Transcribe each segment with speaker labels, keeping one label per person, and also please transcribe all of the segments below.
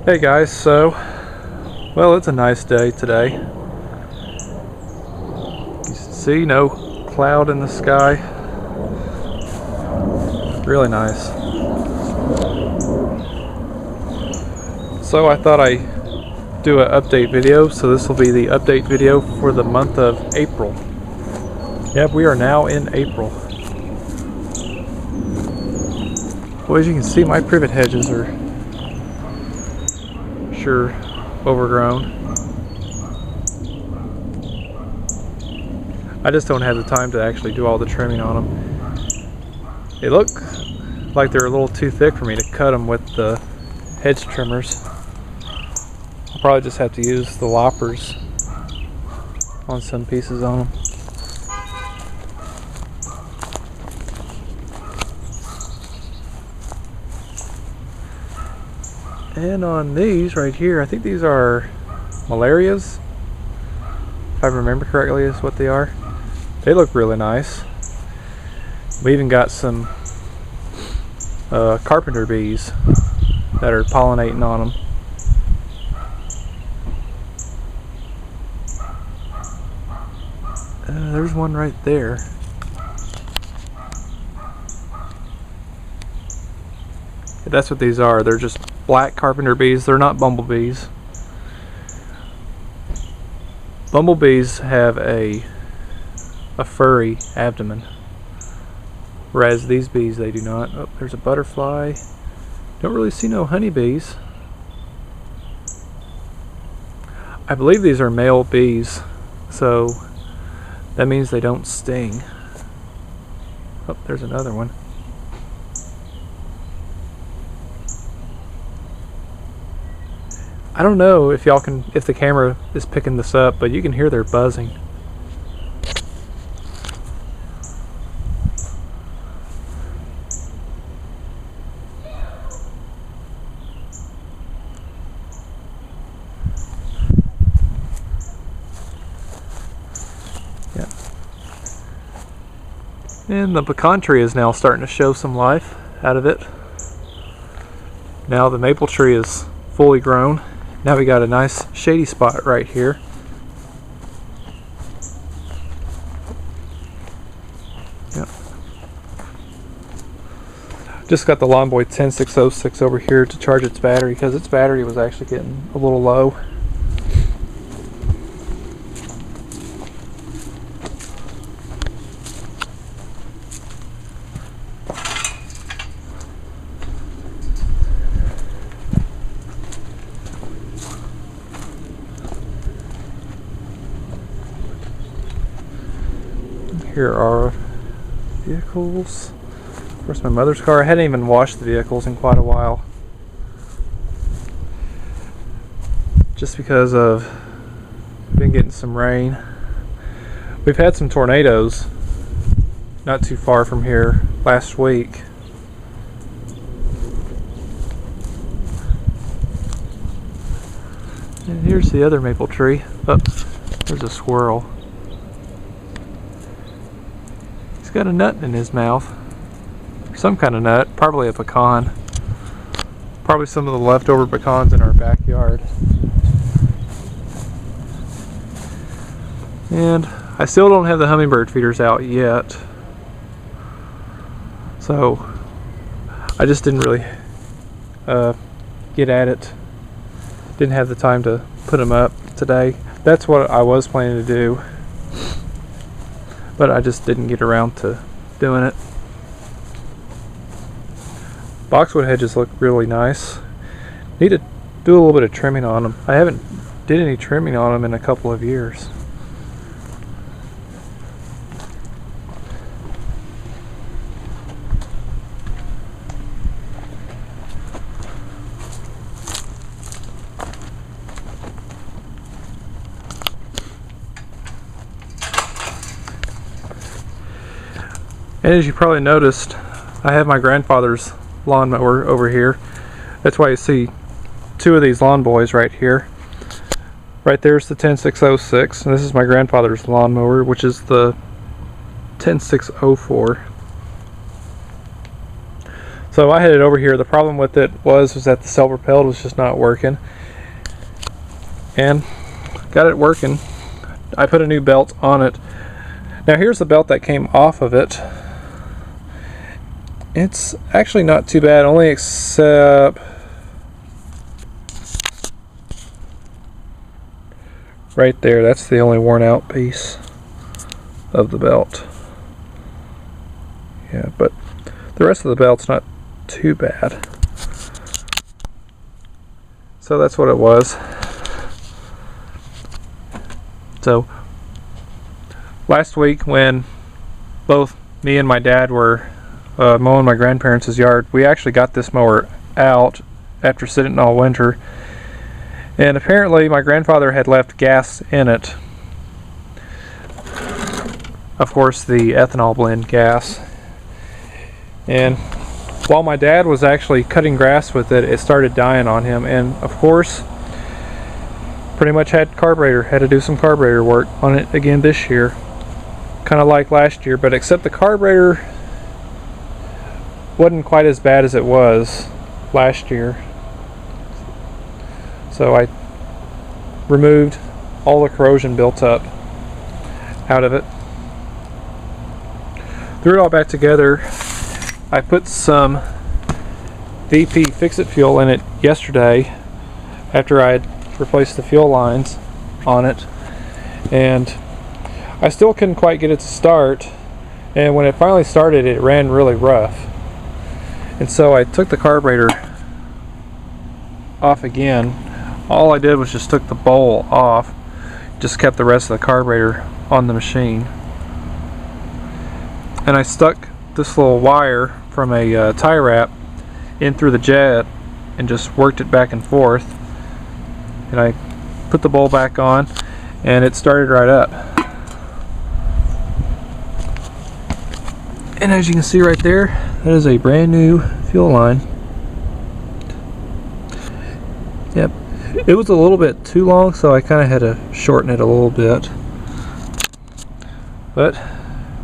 Speaker 1: Hey guys, well, it's a nice day today. You can see no cloud in the sky. Really nice. So I thought I'd do an update video, so this will be the update video for the month of April. Yep, we are now in April. Well, as you can see, my privet hedges are sure overgrown. I just don't have the time to actually do all the trimming on them. They look like they're a little too thick for me to cut them with the hedge trimmers. I'll probably just have to use the loppers on some pieces on them. And on these right here, I think these are malarias, if I remember correctly is what they are. They look really nice. We even got some carpenter bees that are pollinating on them. There's one right there. That's what these are. They're just black carpenter bees. They're not bumblebees. Bumblebees have a furry abdomen, whereas these bees, they do not. Oh, there's a butterfly. Don't really see no honeybees. I believe these are male bees, so that means they don't sting. Oh, there's another one. I don't know if y'all can, if the camera is picking this up, but you can hear their buzzing. Yeah. And the pecan tree is now starting to show some life out of it. Now the maple tree is fully grown. Now we got a nice shady spot right here. Yep. Just got the Lawnboy 10606 over here to charge its battery because its battery was actually getting a little low. Here are vehicles. Of course, my mother's car. I hadn't even washed the vehicles in quite a while, just because of been getting some rain. We've had some tornadoes not too far from here last week. And here's the other maple tree. Oh, there's a squirrel. Got a nut in his mouth, some kind of nut, probably a pecan, probably some of the leftover pecans in our backyard. And I still don't have the hummingbird feeders out yet, so I just didn't really get at it. Didn't have the time to put them up today. That's what I was planning to do, but I just didn't get around to doing it. Boxwood hedges look really nice. Need to do a little bit of trimming on them. I haven't did any trimming on them in a couple of years. And as you probably noticed, I have my grandfather's lawnmower over here. That's why you see two of these lawn boys right here. Right there's the 10606, and this is my grandfather's lawnmower, which is the 10604. So I had it over here. The problem with it was that the self-propelled was just not working, and got it working. I put a new belt on it. Now here's the belt that came off of it. It's actually not too bad, only except right there. That's the only worn out piece of the belt. Yeah, but the rest of the belt's not too bad. So that's what it was. So last week when both me and my dad were mowing my grandparents' yard, we actually got this mower out after sitting all winter, and apparently my grandfather had left gas in it. Of course, the ethanol blend gas. And while my dad was actually cutting grass with it, it started dying on him, and of course pretty much had to do some carburetor work on it again this year, kind of like last year, but except the carburetor wasn't quite as bad as it was last year. So I removed all the corrosion built up out of it, threw it all back together. I put some VP Fix-It fuel in it yesterday after I had replaced the fuel lines on it, and I still couldn't quite get it to start, and when it finally started it ran really rough. And so I took the carburetor off again. All I did was just took the bowl off, just kept the rest of the carburetor on the machine, and I stuck this little wire from a tie wrap in through the jet and just worked it back and forth, and I put the bowl back on and it started right up. And as you can see right there, that is a brand new fuel line. Yep, it was a little bit too long, so I kind of had to shorten it a little bit, but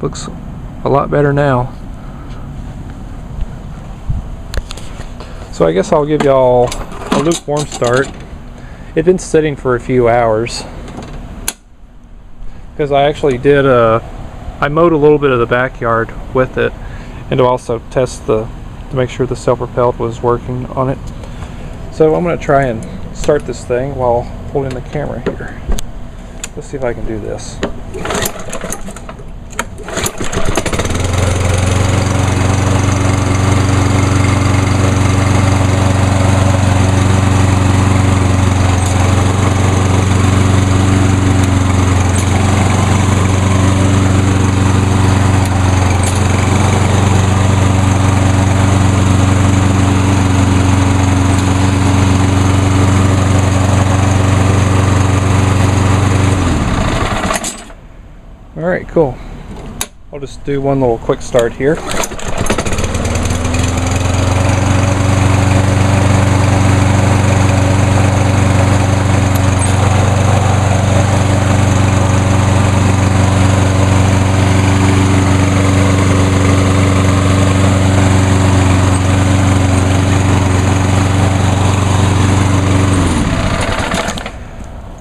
Speaker 1: looks a lot better now. So I guess I'll give y'all a lukewarm start. It'd been sitting for a few hours because I actually did I mowed a little bit of the backyard with it, and to also test to make sure the self-propelled was working on it. So I'm going to try and start this thing while holding the camera here. Let's see if I can do this. Alright, cool. I'll just do one little quick start here.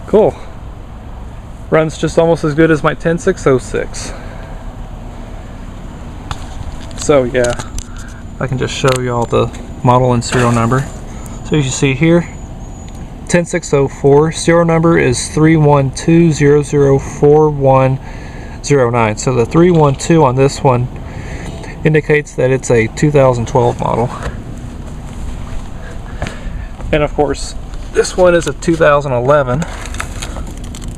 Speaker 1: Cool. Runs just almost as good as my 10606. So yeah, I can just show you all the model and serial number. So as you see here, 10604, serial number is 312004109. So the 312 on this one indicates that it's a 2012 model. And of course, this one is a 2011.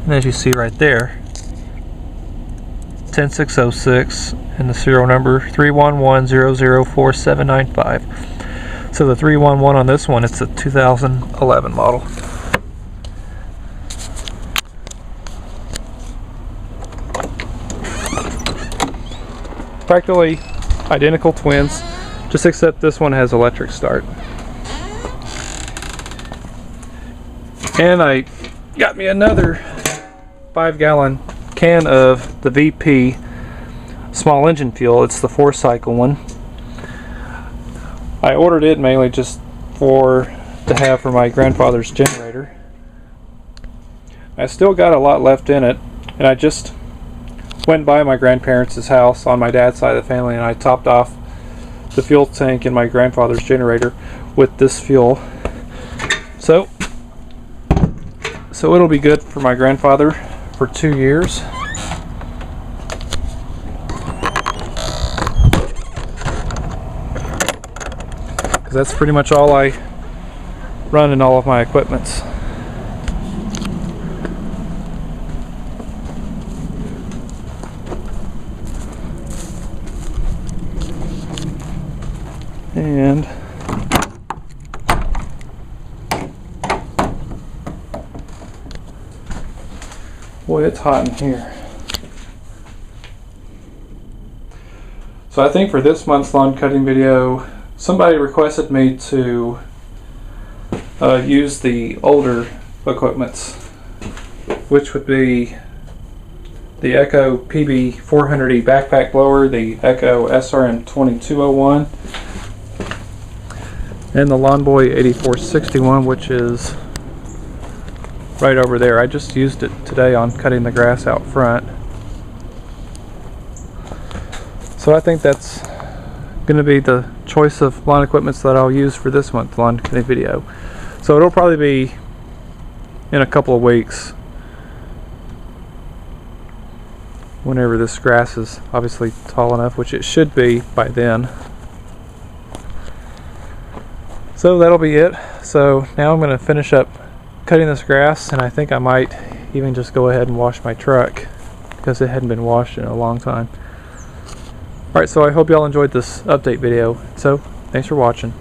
Speaker 1: And as you see right there, 10606, and the serial number 311004795. So the 311 on this one, it's a 2011 model. Practically identical twins, just except this one has electric start. And I got me another 5-gallon can of the VP small engine fuel. It's the 4-cycle one. I ordered it mainly just to have for my grandfather's generator. I still got a lot left in it, and I just went by my grandparents' house on my dad's side of the family, and I topped off the fuel tank in my grandfather's generator with this fuel. So it'll be good for my grandfather for 2 years. Because that's pretty much all I run in all of my equipments. And boy, it's hot in here. So I think for this month's lawn cutting video, somebody requested me to use the older equipments, which would be the Echo PB400E backpack blower, the Echo SRM2201, and the Lawn Boy 8461, which is right over there. I just used it today on cutting the grass out front. So I think that's going to be the choice of lawn equipments that I'll use for this month's lawn cutting video. So it'll probably be in a couple of weeks, whenever this grass is obviously tall enough, which it should be by then. So that'll be it. So now I'm going to finish up cutting this grass, and I think I might even just go ahead and wash my truck because it hadn't been washed in a long time. Alright, so I hope y'all enjoyed this update video. So thanks for watching.